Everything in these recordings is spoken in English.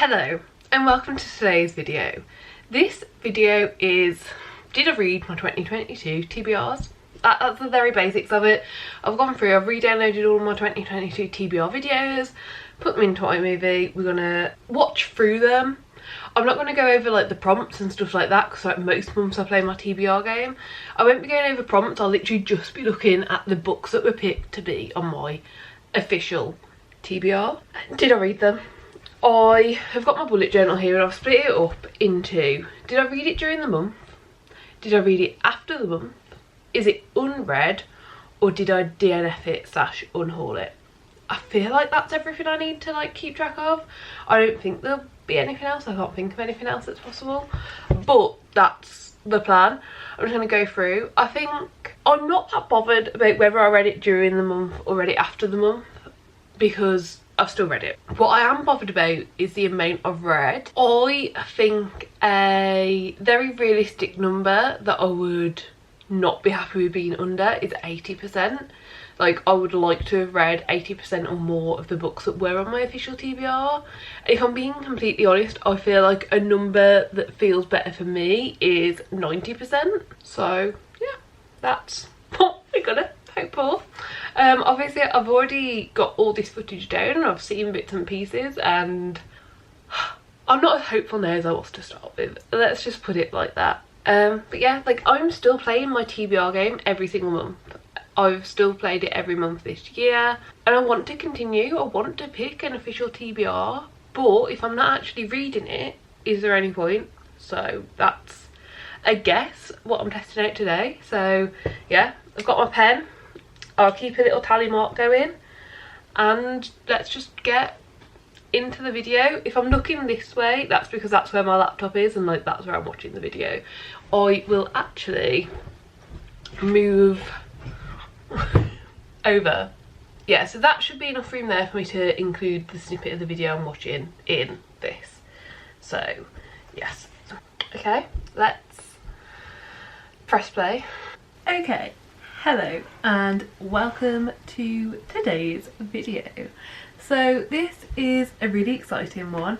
Hello and welcome to today's video. This video is, did I read my 2022 TBRs? That's the very basics of it. I've gone through, I've re-downloaded all my 2022 TBR videos, put them into iMovie. We're gonna watch through them. I'm not going to go over like the prompts and stuff like that because like most months I play my TBR game. I won't be going over prompts, I'll literally just be looking at the books that were picked to be on my official TBR. Did I read them? I have got my bullet journal here and I've split it up into, did I read it during the month? Did I read it after the month? Is it unread? Or did I DNF it / unhaul it? I feel like that's everything I need to like keep track of. I don't think there'll be anything else. I can't think of anything else that's possible. But that's the plan. I'm just going to go through. I think I'm not that bothered about whether I read it during the month or read it after the month because I've still read it. What I am bothered about is the amount I've read. I think a very realistic number that I would not be happy with being under is 80%. Like, I would like to have read 80% or more of the books that were on my official TBR. If I'm being completely honest, I feel like a number that feels better for me is 90%. So yeah, that's what we're gonna hope for. Obviously I've already got all this footage down and I've seen bits and pieces and I'm not as hopeful now as I was to start with. Let's just put it like that. But yeah, like I'm still playing my TBR game every single month. I've still played it every month this year and I want to continue. I want to pick an official TBR, but if I'm not actually reading it, is there any point? So that's, I guess, what I'm testing out today. So yeah, I've got my pen. I'll keep a little tally mark going and let's just get into the video. If I'm looking this way, that's because that's where my laptop is and like that's where I'm watching the video. I will actually move over. Yeah, so that should be enough room there for me to include the snippet of the video I'm watching in this. So yes, okay, let's press play. Okay, hello and welcome to today's video. So this is a really exciting one.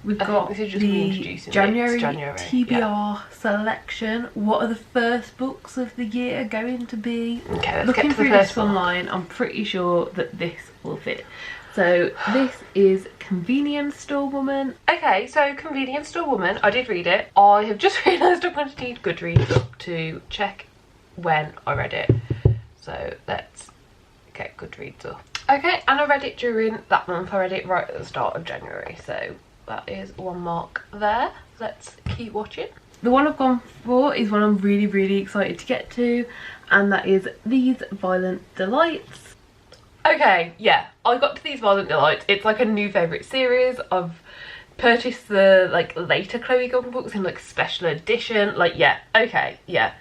We've got the January TBR selection. What are the first books of the year going to be? Okay, let's looking get to through the first this online, I'm pretty sure that this will fit. So this is Convenience Store Woman. Okay, so Convenience Store Woman, I did read it. I have just realised I'm going to need Goodreads up to check when I read it. So let's get Goodreads up. Okay, and I read it during that month. I read it right at the start of January, so that is one mark there. Let's keep watching. The one I've gone for is one I'm really excited to get to, and that is These Violent Delights. Okay, yeah, I got to These Violent Delights. It's like a new favourite series. I've purchased the like later Chloe Gordon books in like special edition. Like yeah, okay, yeah.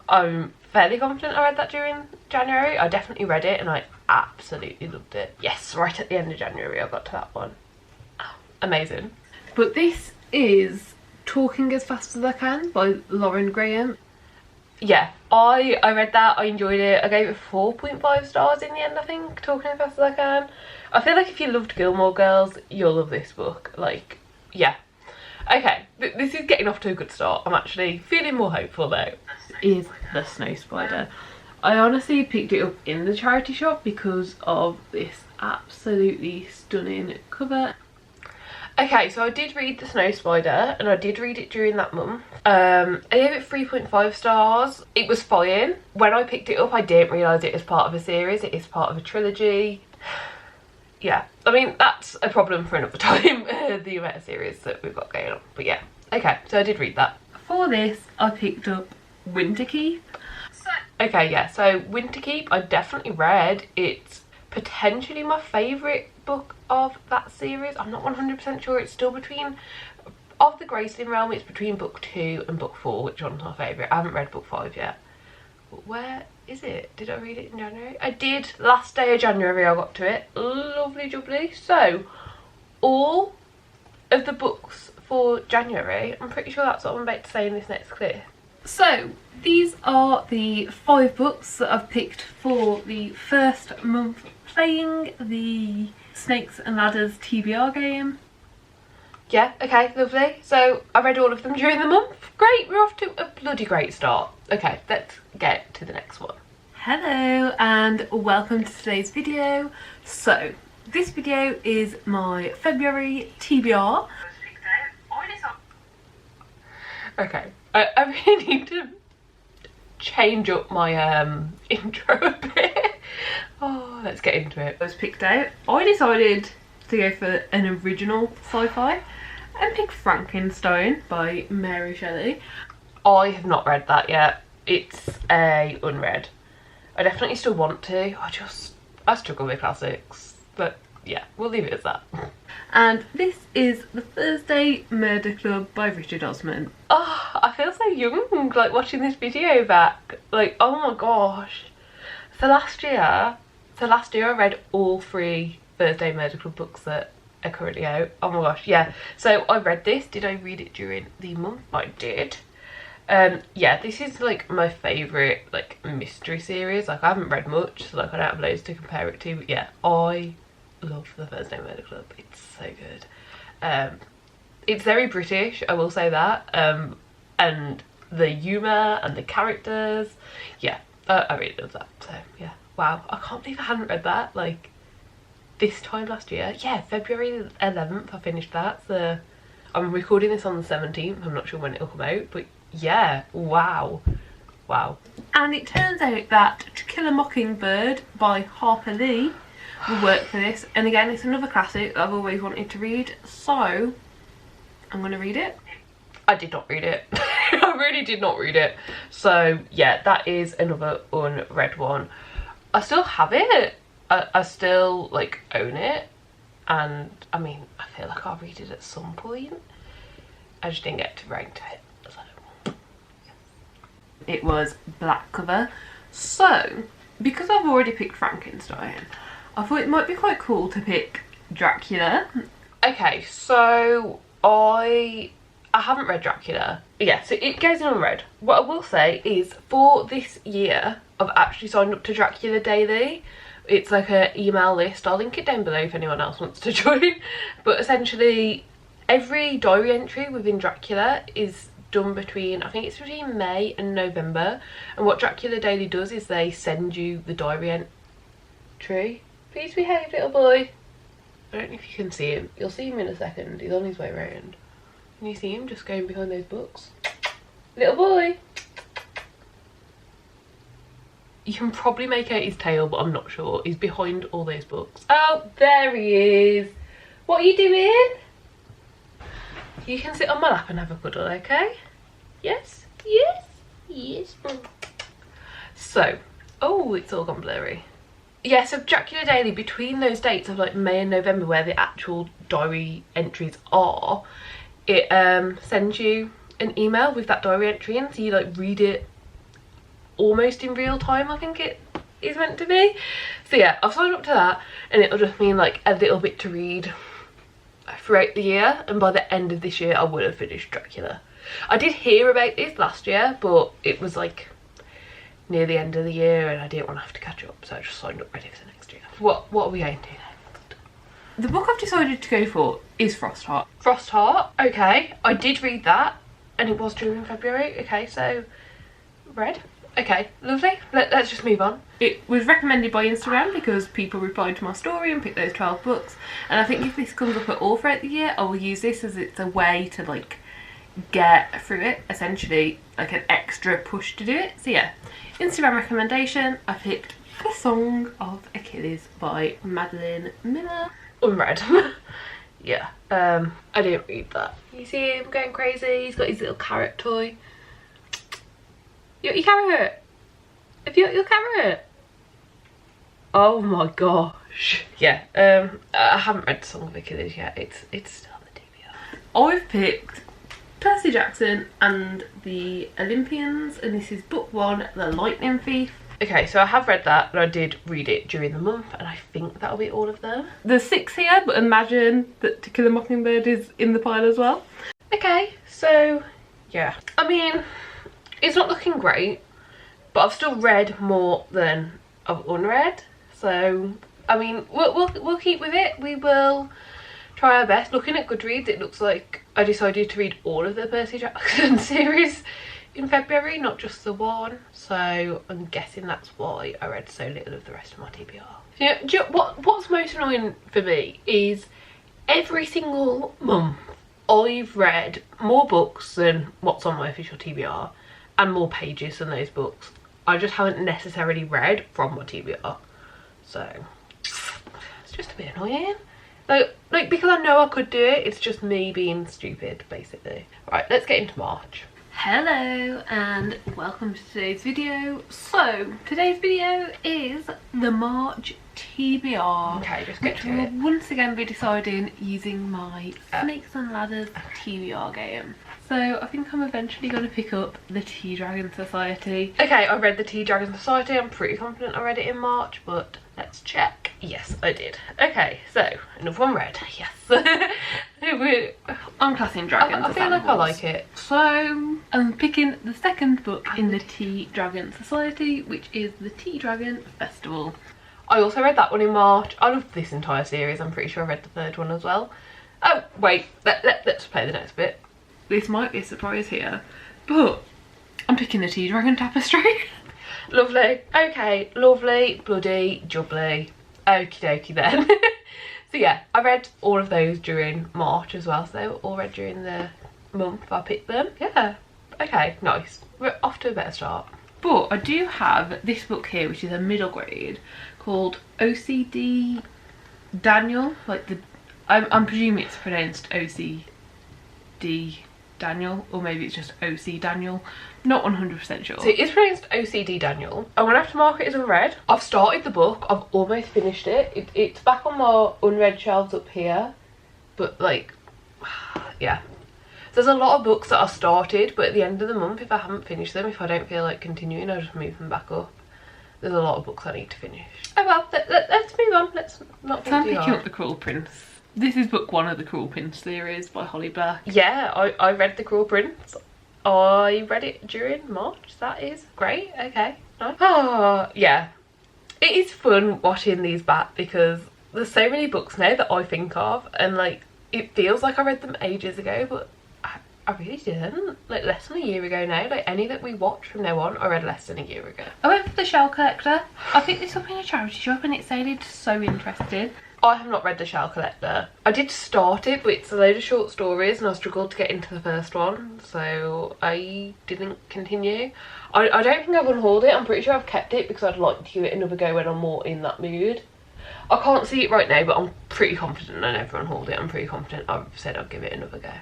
I'm fairly confident I read that during January. I definitely read it and I absolutely loved it. Yes, right at the end of January I got to that one. Oh, amazing. But this is Talking as Fast as I Can by Lauren Graham. Yeah, I read that, I enjoyed it. I gave it 4.5 stars in the end, I think, Talking as Fast as I Can. I feel like if you loved Gilmore Girls, you'll love this book. Like, yeah. Okay, this is getting off to a good start. I'm actually feeling more hopeful though. Is The Snow Spider. I honestly picked it up in the charity shop because of this absolutely stunning cover. Okay, so I did read The Snow Spider and I did read it during that month. I gave it 3.5 stars. It was fine. When I picked it up, I didn't realise it was part of a series. It is part of a trilogy. Yeah, I mean, that's a problem for another time, the amount of series that we've got going on. But yeah, okay, so I did read that. For this, I picked up Winterkeep. Okay, yeah, so Winterkeep I definitely read. It's potentially my favourite book of that series. I'm not 100% sure. It's still between, of the Graceling realm, it's between book 2 and book 4, which one's my favourite. I haven't read book 5 yet. But where is it? Did I read it in January? I did. Last day of January I got to it. Lovely jubbly. So all of the books for January, I'm pretty sure that's what I'm about to say in this next clip. So these are the 5 books that I've picked for the first month playing the Snakes and Ladders TBR game. yeah, okay, lovely. So I read all of them during the month. Great, we're off to a bloody great start. Okay, let's get to the next one. Hello and welcome to today's video. So this video is my February TBR. Okay, I really need to change up my intro a bit. Oh, let's get into it. I was picked out. I decided to go for an original sci-fi and pick Frankenstein by Mary Shelley. I have not read that yet. It's a unread. I definitely still want to. I struggle with classics, but yeah, we'll leave it as that. And this is The Thursday Murder Club by Richard Osman. Oh, I feel so young, like watching this video back. Like, oh my gosh. So last year I read all 3 Thursday Murder Club books that are currently out. Oh my gosh, yeah. So I read this. Did I read it during the month? I did. Yeah, this is like my favourite like mystery series. Like I haven't read much, so like I don't have loads to compare it to, but yeah, I love The Thursday Murder Club. It's so good. It's very British, I will say that, and the humour and the characters, yeah, I really love that. So yeah, wow, I can't believe I hadn't read that like this time last year. Yeah, February 11th I finished that. So I'm recording this on the 17th. I'm not sure when it'll come out, but yeah, wow. And it turns out that To Kill a Mockingbird by Harper Lee will work for this, and again it's another classic that I've always wanted to read, so I'm going to read it. I did not read it. I really did not read it. So yeah, that is another unread one. I still have it. I still like own it, and I mean I feel like I'll read it at some point. I just didn't get around to it. So it was black cover. So because I've already picked Frankenstein, I thought it might be quite cool to pick Dracula. Okay, so I haven't read Dracula. Yeah, so it goes in unread. What I will say is for this year, I've actually signed up to Dracula Daily. It's like an email list. I'll link it down below if anyone else wants to join. But essentially, every diary entry within Dracula is done between, I think it's between May and November. And what Dracula Daily does is they send you the diary entry. Please behave, little boy. I don't know if you can see him. You'll see him in a second. He's on his way around. Can you see him just going behind those books? Little boy. You can probably make out his tail, but I'm not sure. He's behind all those books. Oh, there he is. What are you doing? You can sit on my lap and have a cuddle, okay? Yes? Yes? Yes. So, oh, it's all gone blurry. Yeah, so Dracula Daily, between those dates of like May and November where the actual diary entries are, it sends you an email with that diary entry in, so you like read it almost in real time, I think it is meant to be. So yeah, I've signed up to that, and it'll just mean like a little bit to read throughout the year, and by the end of this year I would have finished Dracula. I did hear about this last year, but it was like near the end of the year and I didn't want to have to catch up, so I just signed up ready for the next year. What are we going to do next? The book I've decided to go for is Frostheart. Frostheart, okay, I did read that and it was due in February. Okay, so read. Okay, lovely. Let's just move on. It was recommended by Instagram because people replied to my story and picked those 12 books, and I think if this comes up at all throughout the year, I will use this as it's a way to like get through it, essentially like an extra push to do it. So yeah, Instagram recommendation, I picked The Song of Achilles by Madeline Miller. Unread. Yeah, I didn't read that. You see him going crazy, he's got his little carrot toy. Your carrot! Have you got your carrot? Oh my gosh. Yeah, I haven't read The Song of Achilles yet. It's still on the TBR. I've picked Percy Jackson and the Olympians, and this is book 1, The Lightning Thief. Okay, so I have read that, and I did read it during the month, and I think that'll be all of them. There's 6 here, but imagine that To Kill a Mockingbird is in the pile as well. Okay, so yeah. I mean, it's not looking great, but I've still read more than I've unread. So, I mean, we'll keep with it. We will try our best. Looking at Goodreads, it looks like I decided to read all of the Percy Jackson series in February, not just the one. So I'm guessing that's why I read so little of the rest of my TBR. Yeah, what's most annoying for me is every single month I've read more books than what's on my official TBR and more pages than those books I just haven't necessarily read from my TBR. So it's just a bit annoying. Like because I know I could do it, it's just me being stupid basically. Right, let's get into March. Hello and welcome to today's video. So today's video is the March TBR. Okay, just get to it. We'll once again be deciding using my Snakes and Ladders TBR game. So I think I'm eventually going to pick up the Tea Dragon Society. Okay, I read the Tea Dragon Society. I'm pretty confident I read it in March, but let's check. Yes, I did. Okay, so another one read. Yes. I'm classing dragons. I feel like I like it. So I'm picking the second book in the Tea Dragon Society, which is the Tea Dragon Festival. I also read that one in March. I love this entire series. I'm pretty sure I read the third one as well. Oh wait, let's play the next bit. This might be a surprise here, but I'm picking the Tea Dragon Tapestry. Lovely. Okay, lovely, bloody, jubbly. Okie dokie then. So yeah, I read all of those during March as well, so they were all read during the month I picked them. Yeah, okay, nice. We're off to a better start. But I do have this book here, which is a middle grade, called OCD Daniel. Like I'm presuming it's pronounced OCD Daniel, or maybe it's just OC Daniel. Not 100% sure. So it is pronounced OCD Daniel. I'm gonna have to mark it as unread. I've started the book. I've almost finished it. It's back on my unread shelves up here. But like, yeah. There's a lot of books that I started, but at the end of the month, if I haven't finished them, if I don't feel like continuing, I'll just move them back up. There's a lot of books I need to finish. Oh well, let's move on. Let's not think too hard. I'm picking up The Cruel Prince. This is book one of the Cruel Prince series by Holly Black. Yeah, I read The Cruel Prince. I read it during March. That is great. Okay, nice. Oh, yeah. It is fun watching these back because there's so many books now that I think of, and like it feels like I read them ages ago, but I really didn't. Like less than a year ago now. Like any that we watch from now on, I read less than a year ago. I went for The Shell Collector. I picked this up in a charity shop and it sounded so interesting. I have not read The Shell Collector. I did start it, but it's a load of short stories and I struggled to get into the first one, so I didn't continue. I don't think I've unhauled it. I'm pretty sure I've kept it because I'd like to give it another go when I'm more in that mood. I can't see it right now, but I'm pretty confident I never unhauled it. I'm pretty confident I've said I'll give it another go.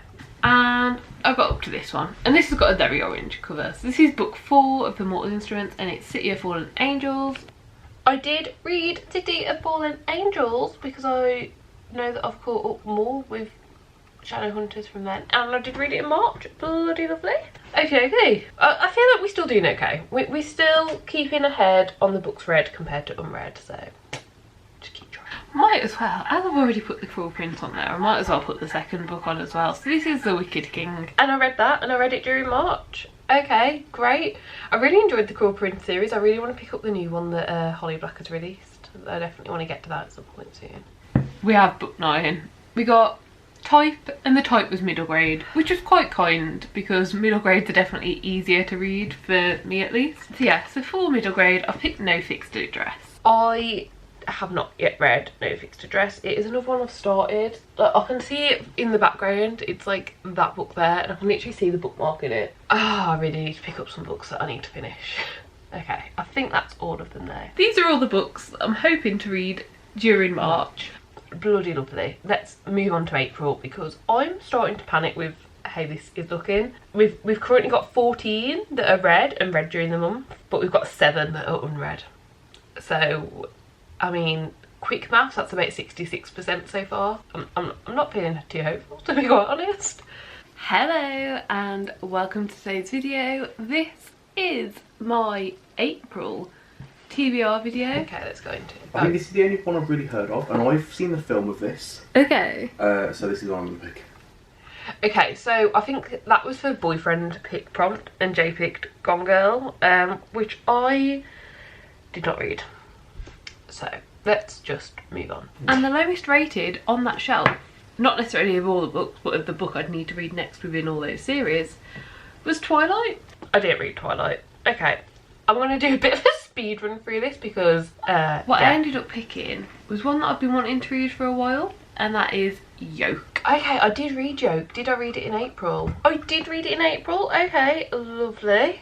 And I got up to this one, and this has got a very orange cover. So this is book 4 of the Mortal Instruments, and it's City of Fallen Angels. I did read City of Fallen Angels because I know that I've caught up more with Shadowhunters from then, and I did read it in March. Bloody lovely. Okay. I feel like we're still doing okay. We're still keeping ahead on the books read compared to unread, so just keep trying. Might as well, as I've already put The Cruel Prince on there, I might as well put the second book on as well. So this is The Wicked King, and I read that, and I read it during March. Okay, great. I really enjoyed the Cruel Prince series. I really want to pick up the new one that Holly Black has released. I definitely want to get to that at some point soon. We have book 9. We got Type, and the type was middle grade, which was quite kind because middle grades are definitely easier to read, for me at least. So yeah, so for middle grade, I picked No Fixed Address. I have not yet read No Fixed Address. It is another one I've started. Like, I can see it in the background. It's like that book there, and I can literally see the bookmark in it. I really need to pick up some books that I need to finish. Okay, I think that's all of them there. These are all the books I'm hoping to read during March. Bloody lovely. Let's move on to April because I'm starting to panic with how this is looking. We've currently got 14 that are read and read during the month, but we've got 7 that are unread. So I mean, quick maths, that's about 66% so far. I'm not feeling too hopeful, to be quite honest. Hello and welcome to today's video. This is my April TBR video. Okay, let's go into it. I think this is the only one I've really heard of, and I've seen the film of this. Okay. So this is what I'm going to pick. Okay, so I think that was for boyfriend pick prompt, and Jay picked Gone Girl, which I did not read. So let's just move on. And the lowest rated on that shelf not necessarily of all the books, but of the book I'd need to read next within all those series, was Twilight. I didn't read Twilight. Okay, I'm going to do a bit of a speed run through this because what I ended up picking was one that I've been wanting to read for a while, and that is Yoke. Okay, I did read Yoke. Did I read it in April? I did read it in April. Okay, lovely.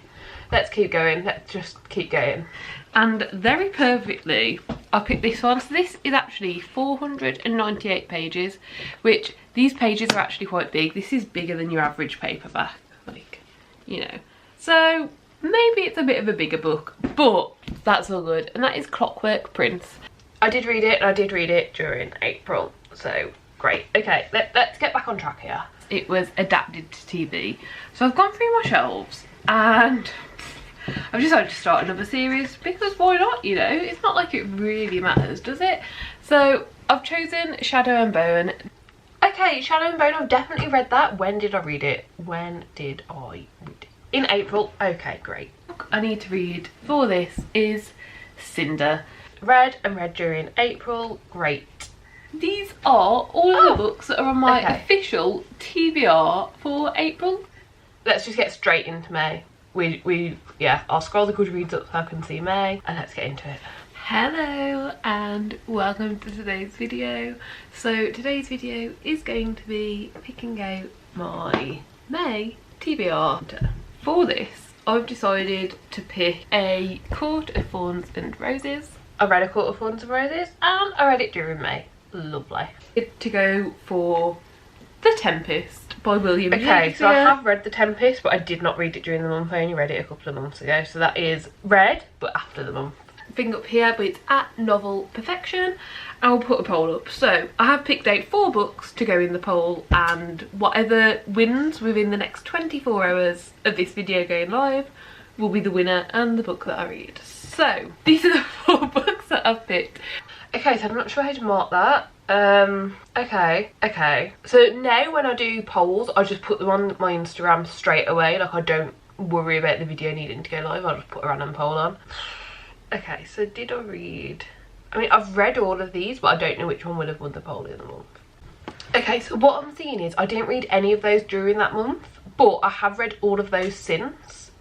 Let's keep going. Let's just keep going. And very perfectly, I picked this one. So this is actually 498 pages, which these pages are actually quite big. This is bigger than your average paperback, like, you know. So maybe it's a bit of a bigger book, but that's all good. And that is Clockwork Prince. I did read it, and I did read it during April. So great. Okay, let's get back on track here. It was adapted to TV. So I've gone through my shelves and I've decided to start another series because why not, you know? It's not like it really matters, does it? So I've chosen Shadow and Bone. Okay, Shadow and Bone, I've definitely read that. When did I read it? When did I read it? In April. Okay, great. Book I need to read for this is Cinder. Read during April. Great. These are all of the books that are on my official TBR for April. Let's just get straight into May. Yeah, I'll scroll the Goodreads up so I can see May, and let's get into it. Hello and welcome to today's video. So today's video is going to be picking out my May TBR. For this, I've decided to pick A Court of Thorns and Roses. I read A Court of Thorns and Roses and I read it during May. Lovely. To go for The Tempest by William Shakespeare. So I have read The Tempest, but I did not read it during the month. I only read it a couple of months ago. So that is read, but after the month. Thing up here, but it's at Novel Perfection. I will put a poll up. So I have picked out 4 books to go in the poll, and whatever wins within the next 24 hours of this video going live will be the winner and the book that I read. So these are the 4 books that I've picked. Okay, so I'm not sure how to mark that. Okay. So now when I do polls, I just put them on my Instagram straight away. Like, I don't worry about the video needing to go live. I'll just put a random poll on. Okay, so did I read... I mean, I've read all of these, but I don't know which one would have won the poll in the month. Okay, so what I'm seeing is I didn't read any of those during that month, but I have read all of those since.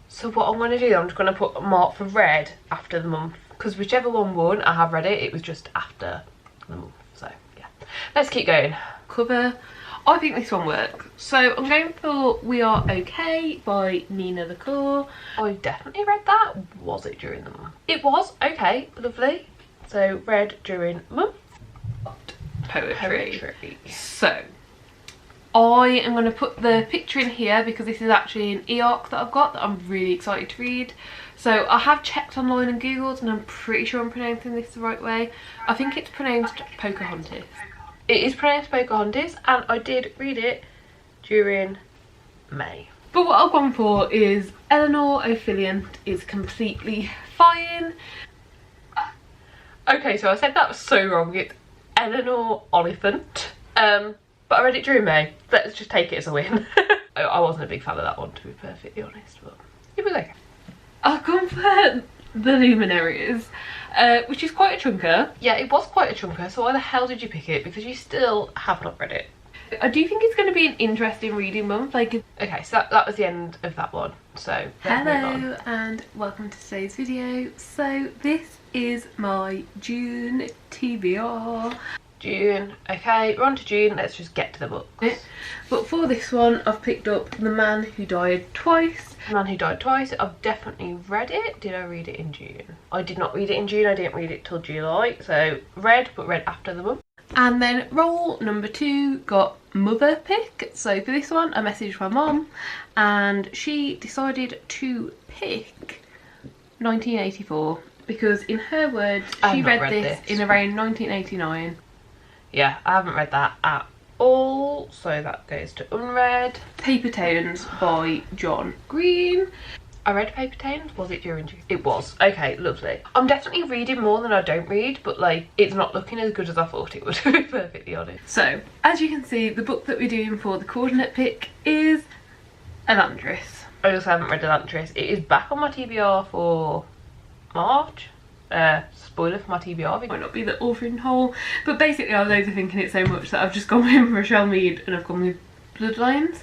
So what I'm going to do, I'm just going to put a mark for read after the month. Because whichever one won, I have read it. It was just after the month. So, yeah. Let's keep going. Cover. I think this one works. So, I'm going for We Are Okay by Nina the Core. I definitely read that. Was it during the month? It was. Okay. Lovely. So, read during month. Poetry. So, I am going to put the picture in here because this is actually an e-arc that I've got that I'm really excited to read. So I have checked online and googled, and I'm pretty sure I'm pronouncing this the right way. I think it's pronounced Pocahontas. It is pronounced Pocahontas, and I did read it during May. But what I've gone for is Eleanor O'Philliant is Completely Fine. Okay, so I said that was so wrong. It's Eleanor Oliphant. But I read it during May. Let's just take it as a win. I wasn't a big fan of that one, to be perfectly honest, but it was okay. I've gone for The Luminaries, which is quite a chunker. Yeah, it was quite a chunker, so why the hell did you pick it? Because you still have not read it. I do think it's going to be an interesting reading month. Like, okay, so that was the end of that one. So hello and welcome to today's video. So this is my June TBR. June. Okay, we're on to June. Let's just get to the books. But for this one, I've picked up The Man Who Died Twice. The Man Who Died Twice. I've definitely read it. Did I read it in June? I did not read it in June. I didn't read it till July. So read, but read after the month. And then roll number 2 got Mother Pick. So for this one, I messaged my mum and she decided to pick 1984 because in her words, she read this in around 1989. Yeah, I haven't read that at all, so that goes to unread. Paper Towns by John Green. I read Paper Towns. Was it during June? It was. Okay, lovely. I'm definitely reading more than I don't read, but like, it's not looking as good as I thought it would, to be perfectly honest. So, as you can see, the book that we're doing for the coordinate pick is Elantris. I also haven't read Elantris. It is back on my TBR for March. spoiler for my TBR video. Might not be the authoring hole, but basically I was overthinking it so much that I've just gone with Rochelle Mead and I've gone with Bloodlines.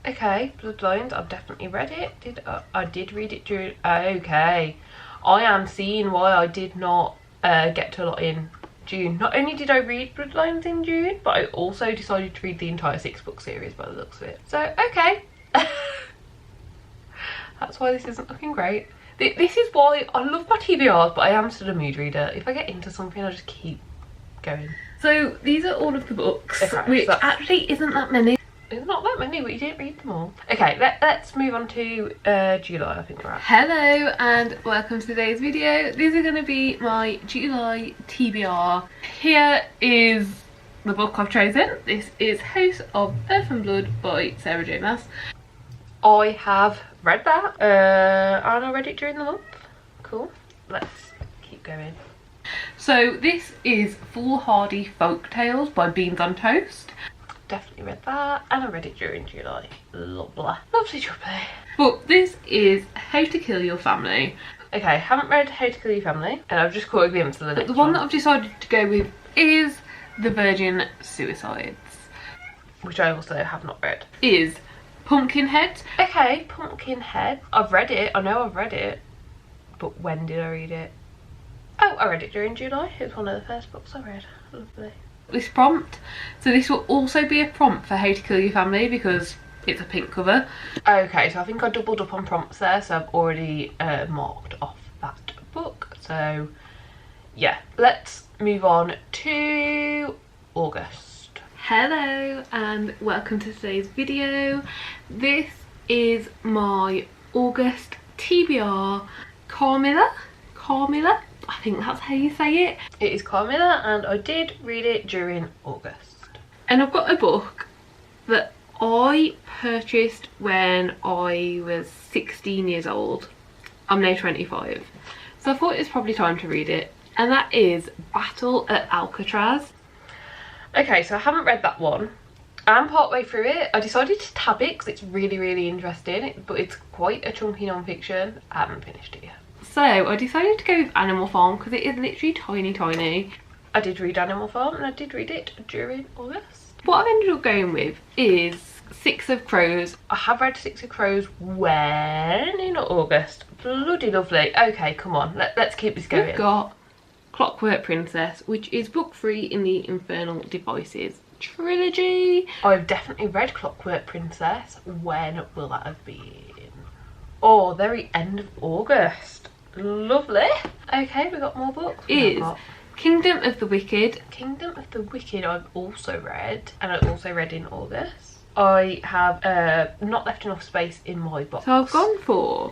Okay, Bloodlines, I've definitely read it. I did read it during... Okay, I am seeing why I did not get to a lot in June. Not only did I read Bloodlines in June, but I also decided to read the entire 6-book series by the looks of it. So, okay. That's why this isn't looking great. This is why I love my TBRs, but I am still a mood reader. If I get into something, I just keep going. So these are all of the books, okay, which actually isn't that many. It's not that many, but you didn't read them all. Okay, let's move on to July, I think we're at. Hello and welcome to today's video. These are going to be my July TBR. Here is the book I've chosen. This is House of Earth and Blood by Sarah J. Maas. I have read that and I read it during the month. Cool. Let's keep going. So this is Foolhardy Folk Tales by Beans on Toast. Definitely read that and I read it during July. Lovely. Lovely jubbly. But this is How to Kill Your Family. Okay, haven't read How to Kill Your Family and I've just caught a glimpse of the next one. The one that I've decided to go with is The Virgin Suicides, which I also have not read. Is Pumpkinhead. Okay, Pumpkinhead. I've read it. I know I've read it. But when did I read it? Oh, I read it during July. It was one of the first books I read. Lovely. This prompt. So this will also be a prompt for How to Kill Your Family because it's a pink cover. Okay, so I think I doubled up on prompts there. So I've already marked off that book. So yeah, let's move on to August. Hello and welcome to today's video. This is my August TBR. Carmilla, I think that's how you say it. It is Carmilla and I did read it during August. And I've got a book that I purchased when I was 16 years old. I'm now 25. So I thought it's probably time to read it. And that is Battle at Alcatraz. Okay, so I haven't read that one. I'm partway through it. I decided to tab it because it's really, really interesting, but it's quite a chunky non-fiction. I haven't finished it yet. So I decided to go with Animal Farm because it is literally tiny, tiny. I did read Animal Farm and I did read it during August. What I've ended up going with is Six of Crows. I have read Six of Crows when? In August. Bloody lovely. Okay, come on. Let's keep this going. We've got Clockwork Princess, which is book 3 in the Infernal Devices trilogy. I've definitely read Clockwork Princess. When will that have been? Oh, very end of August. Lovely. Okay, we got more books. Is Kingdom of the Wicked. Kingdom of the Wicked I've also read, and I also read in August. I have not left enough space in my box. So I've gone for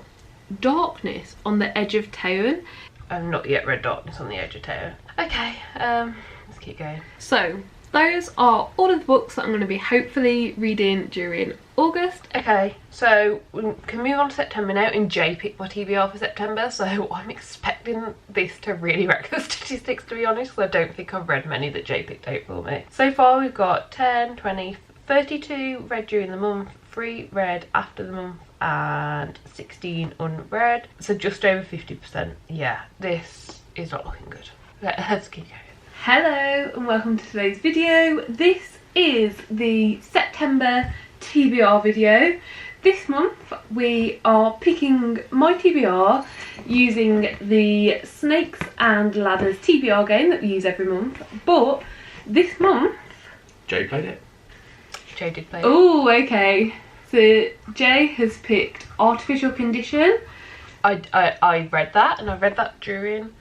Darkness on the Edge of Town. I've not yet read Darkness on the Edge of Town. Okay, let's keep going. So those are all of the books that I'm going to be hopefully reading during August. Okay, so we can move on to September now. And Jay picked my TBR for September, so I'm expecting this to really wreck the statistics, to be honest, because I don't think I've read many that Jay picked out for me. So far we've got 10, 20, 32 read during the month, 3 read after the month, and 16 unread. So just over 50%. Yeah, this is not looking good. Let's keep going. Hello and welcome to today's video. This is the September TBR video. This month we are picking my TBR using the Snakes and Ladders TBR game that we use every month. But this month... Jay played it. Jay did play it. Oh, okay. So Jay has picked Artificial Condition. I read that and I read that during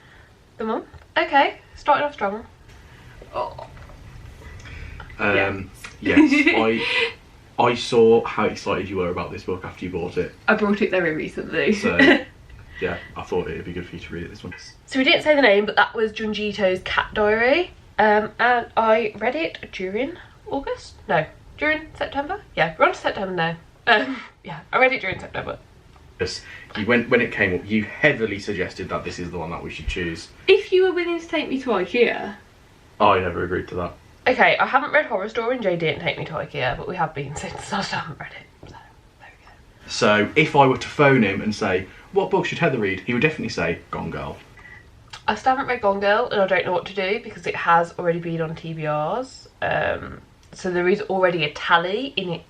the month. Okay, starting off strong. Oh. Yes, I saw how excited you were about this book after you bought it. I brought it very recently. So, yeah, I thought it would be good for you to read it this one. So we didn't say the name, but that was Junji Ito's Cat Diary. And I read it during August? No, during September? Yeah, we're on to September now. Yeah, I read it during September. Yes, when it came up, you heavily suggested that this is the one that we should choose. If you were willing to take me to IKEA. I never agreed to that. Okay, I haven't read Horror Story and Jay didn't take me to IKEA, but we have been since, so I still haven't read it. So, there we go. So, if I were to phone him and say, what book should Heather read? He would definitely say, Gone Girl. I still haven't read Gone Girl and I don't know what to do because it has already been on TBRs. So there is already a tally in it,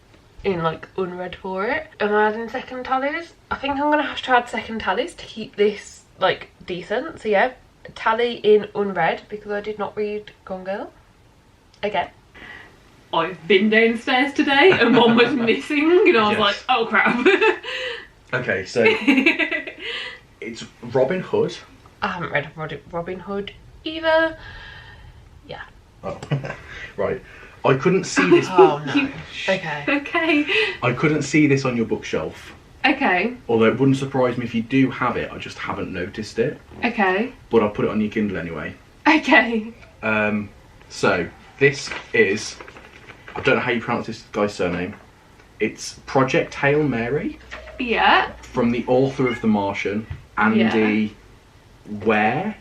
in like unread for it. Am I adding second tallies? I think I'm gonna have to add second tallies to keep this like decent. So yeah, tally in unread because I did not read Gone Girl again. I've been downstairs today and one was missing and I was like, oh crap. Okay, so it's Robin Hood. I haven't read Robin Hood either. Yeah. Oh, right. I couldn't see this. Oh no. Okay. Okay. I couldn't see this on your bookshelf. Okay. Although it wouldn't surprise me if you do have it, I just haven't noticed it. Okay. But I'll put it on your Kindle anyway. Okay. So this is, I don't know how you pronounce this guy's surname. It's Project Hail Mary. Yeah. From the author of The Martian, Andy Ware.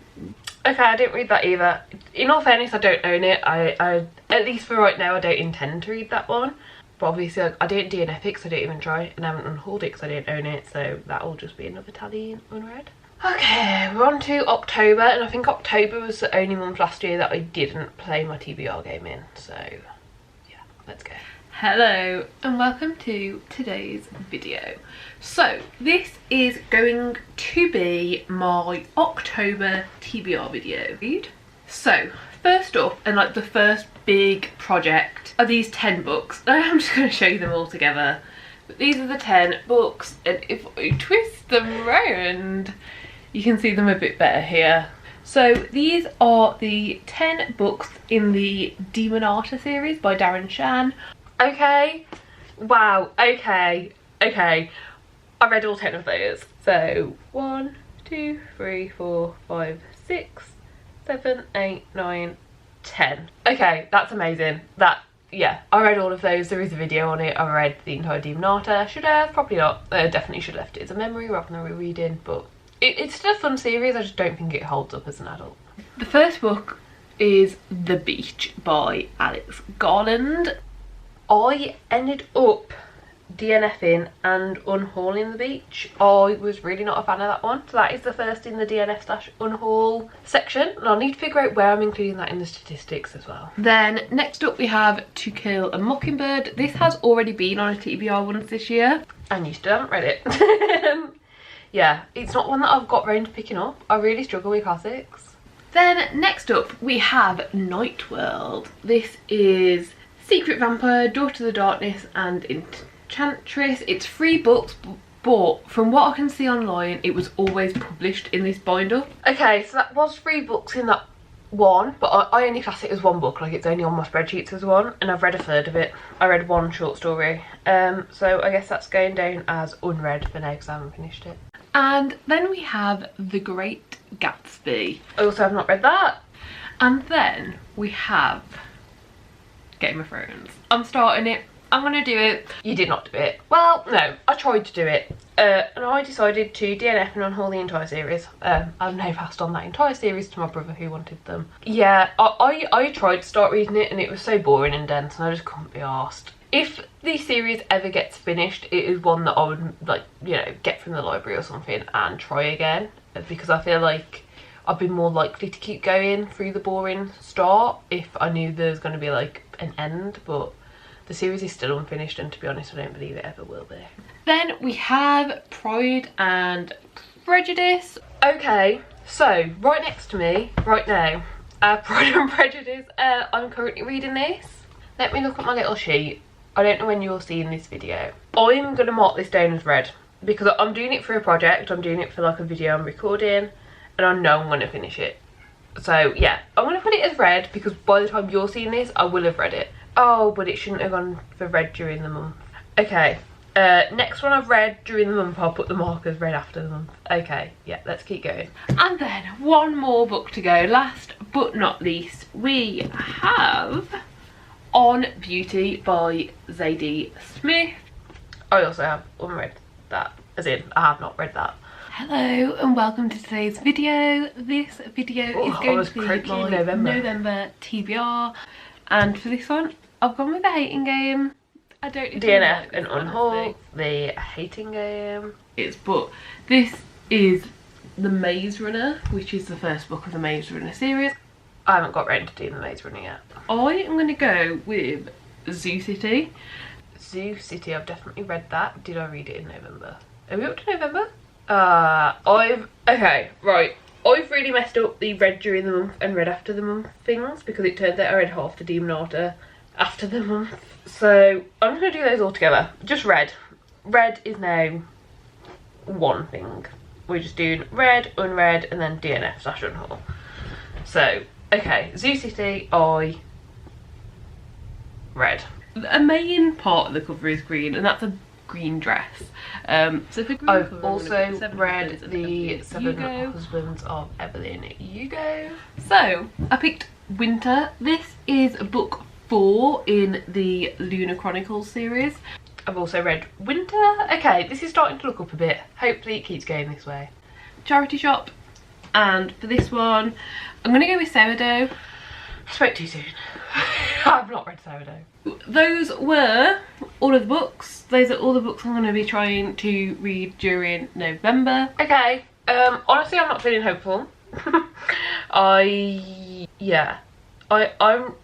Okay, I didn't read that either. In all fairness, I don't own it. I at least for right now, I don't intend to read that one. But obviously, I didn't DNF it because I didn't even try it, and I haven't unhauled it because I didn't own it. So that'll just be another tally unread. Okay, we're on to October, and I think October was the only month last year that I didn't play my TBR game in. So yeah, let's go. Hello and welcome to today's video. So this is going to be my October TBR video. So first up, and like the first big project, are these 10 books. I'm just going to show you them all together. But these are the 10 books, and if I twist them round, you can see them a bit better here. So these are the 10 books in the Demonata series by Darren Shan. Okay, wow, okay. I read all 10 of those. So 1, 2, 3, 4, 5, 6, 7, 8, 9, 10. Okay, that's amazing. Yeah, I read all of those. There is a video on it. I read the entire Demonata. Should have, probably not. Definitely should have left it as a memory rather than rereading, but it's still a fun series. I just don't think it holds up as an adult. The first book is The Beach by Alex Garland. I ended up DNFing and unhauling The Beach. I was really not a fan of that one. So that is the first in the DNF/unhaul section. And I'll need to figure out where I'm including that in the statistics as well. Then next up we have To Kill a Mockingbird. This has already been on a TBR once this year. And you still haven't read it. Yeah, it's not one that I've got round to picking up. I really struggle with classics. Then next up we have Night World. This is Secret Vampire, Daughter of the Darkness and Enchantress. It's 3 books, but from what I can see online, it was always published in this binder. Okay, so that was 3 books in that one, but I only class it as one book, like it's only on my spreadsheets as one, and I've read a third of it. I read 1 short story, so I guess that's going down as unread for now because I haven't finished it. And then we have The Great Gatsby. I also have not read that. And then we have Game of Thrones. I'm starting it. I'm gonna do it. You did not do it. Well, no, I tried to do it. And I decided to DNF and unhaul the entire series. I've now passed on that entire series to my brother who wanted them. Yeah, I tried to start reading it and it was so boring and dense and I just couldn't be arsed. If the series ever gets finished, it is one that I would, like, you know, get from the library or something and try again. Because I feel like I'd be more likely to keep going through the boring start if I knew there was going to be like an end, but the series is still unfinished and to be honest I don't believe it ever will be. Then we have Pride and Prejudice. Okay, so right next to me right now, Pride and Prejudice. I'm currently reading this. Let me look at my little sheet. I don't know when you're seeing this video. I'm going to mark this down as read because I'm doing it for a project. I'm doing it for like a video I'm recording and I know I'm going to finish it. So yeah, I'm going to put it as read because by the time you're seeing this, I will have read it. Oh, but it shouldn't have gone for read during the month. Okay, next one I've read during the month, I'll put the mark as read after the month. Okay, yeah, let's keep going. And then one more book to go. Last but not least, we have On Beauty by Zadie Smith. I also have unread that, as in I have not read that. Hello and welcome to today's video. This video is going to be my November TBR, and for this one I've gone with the hating game. I don't need DNF and unhaul the hating game. But this is The Maze Runner, which is the first book of the Maze Runner series. I haven't got round to doing the Maze Runner yet. I am going to go with Zoo City. Zoo City, I've definitely read that. Did I read it in November? Are we up to November? Okay, right. I've really messed up the read during the month and read after the month things, because it turns out I read half the Demonata after the month. So I'm going to do those all together. Just read. Read is now one thing. We're just doing read, unread, and then DNF/unhaul. So, okay, Zoo City, I read. A main part of the cover is green, and that's a green dress. So for green I've cover, also read the Seven Husbands of Evelyn Hugo. So I picked Winter. This is book 4 in the Lunar Chronicles series. I've also read Winter. Okay, this is starting to look up a bit. Hopefully it keeps going this way. Charity Shop. And for this one, I'm going to go with Sourdough. I spoke too soon. I've not read Sourdough. Those were all of the books. Those are all the books I'm going to be trying to read during November. Okay, honestly I'm not feeling hopeful. I'm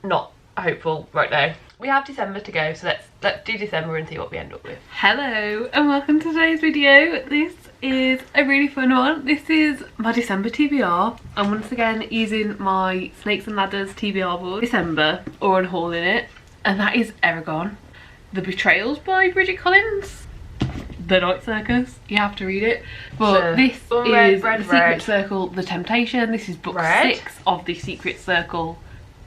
not hopeful right now. We have December to go, so let's do December and see what we end up with. Hello and welcome to today's video. This is a really fun one. This is my December TBR. I'm once again using my Snakes and Ladders TBR book, December, or unhauling it, and that is Eragon. The Betrayals by Bridget Collins. The Night Circus, you have to read it. But this is The Secret Circle, The Temptation. This is book 6 of the Secret Circle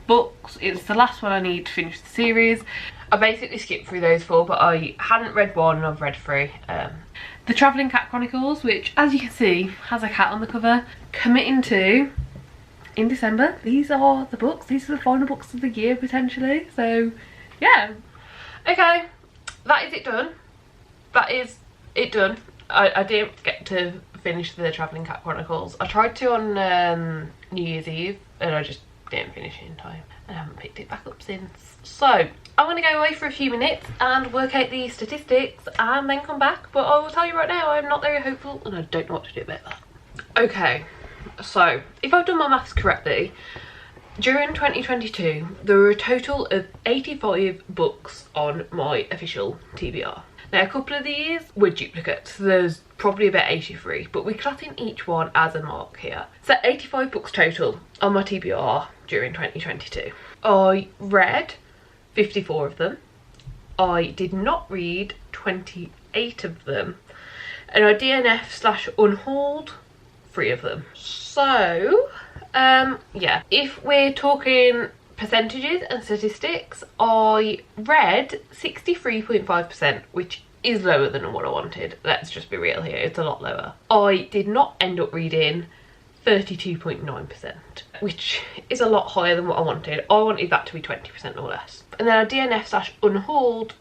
books. It's the last one I need to finish the series. I basically skipped through those 4, but I hadn't read 1 and I've read 3. The Travelling Cat Chronicles, which as you can see has a cat on the cover. Committing to in December. These are the books. These are the final books of the year potentially. So yeah. Okay, that is it done. That is it done. I didn't get to finish the Travelling Cat Chronicles. I tried to on New Year's Eve and I just didn't finish it in time. I haven't picked it back up since. So I'm going to go away for a few minutes and work out the statistics and then come back. But I will tell you right now, I'm not very hopeful and I don't know what to do about that. Okay, so if I've done my maths correctly, during 2022 there were a total of 85 books on my official TBR. Now a couple of these were duplicates, so there's probably about 83, but we're classing each one as a mark here. So 85 books total on my TBR during 2022. I read 54 of them. I did not read 28 of them. And I DNF/unhauled 3 of them. So, yeah, if we're talking percentages and statistics, I read 63.5%, which is lower than what I wanted. Let's just be real here, it's a lot lower. I did not end up reading 32.9%, which is a lot higher than what I wanted. I wanted that to be 20% or less. And then I DNF/unhauled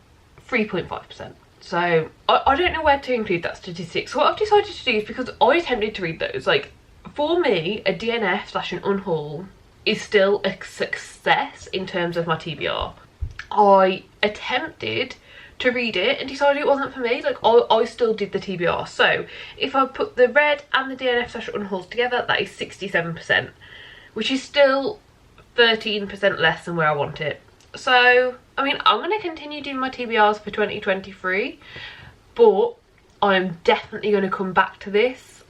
3.5%. So I don't know where to include that statistic. So what I've decided to do is, because I attempted to read those, like for me a DNF/unhaul is still a success in terms of my TBR. I attempted to read it and decided it wasn't for me. Like I still did the TBR. So if I put the read and the DNF/unhauls together, that is 67%, which is still 13% less than where I want it. So I mean, I'm going to continue doing my TBRs for 2023, but I'm definitely going to come back to this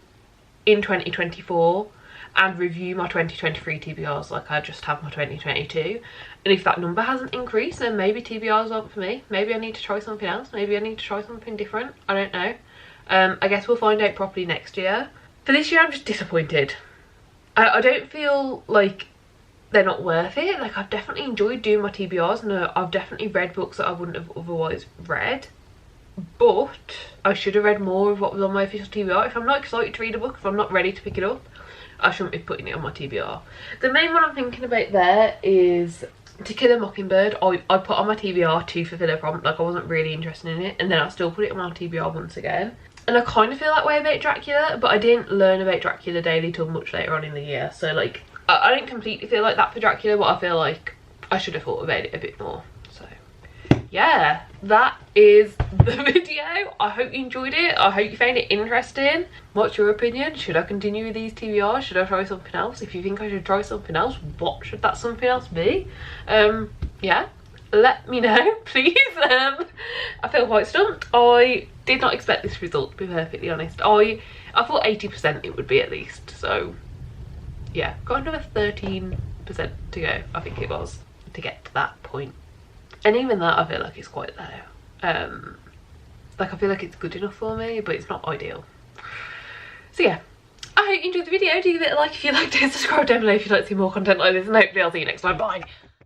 in 2024 and review my 2023 TBRs like I just have my 2022. And if that number hasn't increased, then maybe TBRs aren't for me. Maybe I need to try something else. Maybe I need to try something different. I don't know. I guess we'll find out properly next year. For this year, I'm just disappointed. I don't feel like they're not worth it. Like, I've definitely enjoyed doing my TBRs and I've definitely read books that I wouldn't have otherwise read. But I should have read more of what was on my official TBR. If I'm not excited to read a book, if I'm not ready to pick it up, I shouldn't be putting it on my TBR. The main one I'm thinking about there is To Kill a Mockingbird. I put on my TBR to fulfill a prompt. Like, I wasn't really interested in it, and then I still put it on my TBR once again. And I kind of feel that way about Dracula, but I didn't learn about Dracula daily till much later on in the year. So like, I don't completely feel like that for Dracula, but I feel like I should have thought about it a bit more. So yeah, that is the video. I hope you enjoyed it. I hope you found it interesting. What's your opinion? Should I continue with these TBRs? Should I try something else? If you think I should try something else, what should that something else be? Yeah, let me know, please. I feel quite stumped. I did not expect this result, to be perfectly honest. I thought 80% it would be at least, so yeah, got another 13% to go, I think it was, to get to that point. And even that, I feel like it's quite low. Like, I feel like it's good enough for me, but it's not ideal. So yeah, I hope you enjoyed the video. Do give it a like if you liked it, subscribe down below if you'd like to see more content like this, and hopefully I'll see you next time. Bye!